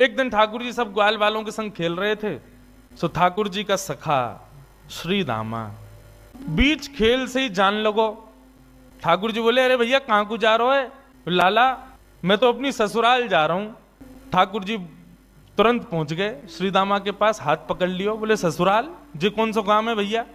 एक दिन ठाकुर जी सब ग्वाल वालों के संग खेल रहे थे। सो ठाकुर जी का सखा श्री दामा बीच खेल से ही जान लगो। ठाकुर जी बोले, अरे भैया कहां को जा रहे हो? लाला मैं तो अपनी ससुराल जा रहा हूं। ठाकुर जी तुरंत पहुंच गए श्री दामा के पास, हाथ पकड़ लियो। बोले, ससुराल जी कौन सा काम है भैया?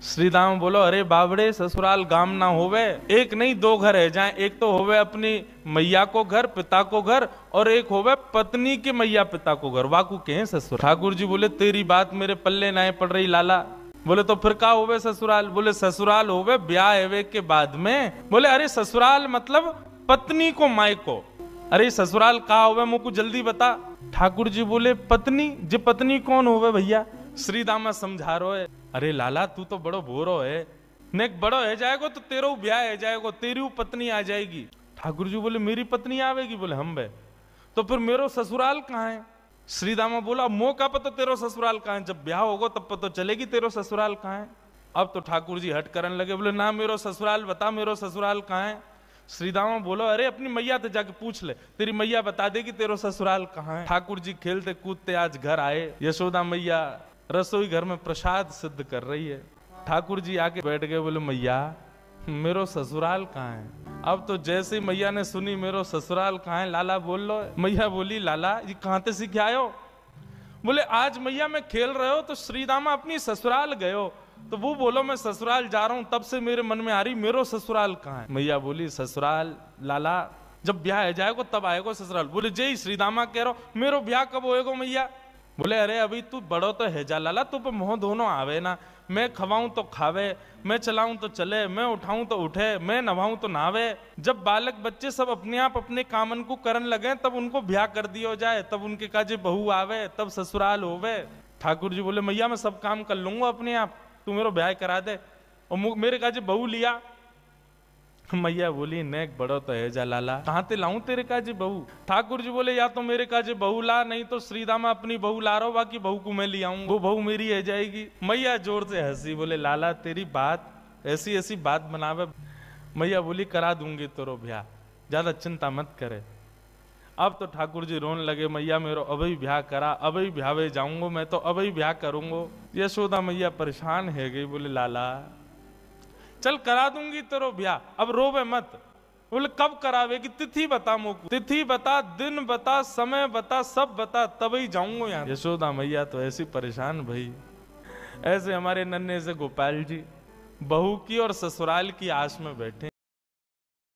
श्री दामा बोलो, अरे बाबड़े ससुराल गाम ना होवे, एक नहीं दो घर है जाए। एक तो होवे अपनी मैया को घर, पिता को घर, और एक होवे पत्नी के मैया पिता को घर, वाकू के हैं ससुर। ठाकुर जी बोले, तेरी बात मेरे पल्ले ना पड़ रही लाला। बोले, तो फिर का होवे ससुराल? बोले, ससुराल होवे ब्याह एवे के बाद में। बोले, अरे ससुराल मतलब पत्नी को माई को। अरे ससुराल का होवे मुझको जल्दी बता। ठाकुर जी बोले, पत्नी जी पत्नी कौन होवे भैया? श्री दामा समझा रो है, अरे लाला तू तो बड़ो भोरो है, नेक बड़ो है जाएगो तो तेरो ब्याह है जाएगो, तेरी पत्नी आ जाएगी। ठाकुर जी बोले, मेरी पत्नी आवेगी? बोले, हम बे तो फिर मेरो ससुराल कहाँ है? श्री दामा बोला, मोह का पता तेरो ससुराल कहाँ है, जब ब्याह होगा तब पता चलेगी तेरो ससुराल कहाँ है। अब तो ठाकुर जी हट करने लगे, बोले, ना मेरो ससुराल बता, मेरो ससुराल कहाँ है? श्री दामा बोलो, अरे अपनी मैया से जाके पूछ ले, तेरी मैया बता देगी तेरो ससुराल कहाँ है। ठाकुर जी खेलते कूदते आज घर आए। यशोदा मैया रसोई घर में प्रसाद सिद्ध कर रही है। ठाकुर जी आके बैठ गए, बोले, मैया मेरो ससुराल कहाँ है? अब तो जैसे ही मैया ने सुनी मेरो ससुराल कहाँ है, लाला बोल लो। मैया बोली, लाला ये कहाँ से सीख आए हो? बोले, आज मैया मैं खेल रहे हो तो श्री दामा अपनी ससुराल गए हो, तो वो बोलो मैं ससुराल जा रहा हूं, तब से मेरे मन में आ रही मेरो ससुराल कहाँ है। मैया बोली, ससुराल लाला जब ब्याह है जाएगो तब आएगो ससुराल। बोले, जय श्री दामा कह रहा हूं मेरो ब्याह कब होएगो मैया? बोले, अरे अभी तू बड़ो तो है जा लाला, तू पे मोह दोनों आवे ना, मैं खवाऊं तो खावे, मैं चलाऊं तो चले, मैं उठाऊं तो उठे, मैं नभाऊं तो नहावे। जब बालक बच्चे सब अपने आप अपने कामन को करन लगे तब उनको ब्याह कर दियो जाए, तब उनके काजे बहू आवे, तब ससुराल होवे। ठाकुर जी बोले, मैया मैं सब काम कर लूंगा अपने आप, तू मेरा ब्याह करा दे। और मेरे काजे बहू लिया। मैया बोली, नेक बड़ो तो है जा लाला, कहां ते लाऊं तेरे काजे बहू? ठाकुर जी बोले, या तो मेरे काजे बहू ला, नहीं तो श्री दामा अपनी बहू ला रहा हो, बाकी बहू को मैं ले आऊंगा, वो बहू मेरी है जाएगी। मैया जोर से हंसी, बोले, लाला तेरी बात ऐसी ऐसी बात बनावे। मैया बोली, करा दूंगी तेरो ब्याह, ज्यादा चिंता मत करे। अब तो ठाकुर जी रोने लगे, मैया मेरो अभी ब्याह करा, अभी ब्यावे जाऊंगा, मैं तो अभी ब्याह करूंगा। यशोदा मैया परेशान है गई, बोले, लाला चल करा दूंगी तेरो ब्याह, अब रोवे मत। बोले, कब करावेगी? तिथि बता मोको, तिथि बता, दिन बता, समय बता, सब बता, तभी जाऊंगा यहाँ। यशोदा मैया तो ऐसी परेशान भई। ऐसे हमारे नन्हे से गोपाल जी बहू की और ससुराल की आस में बैठे।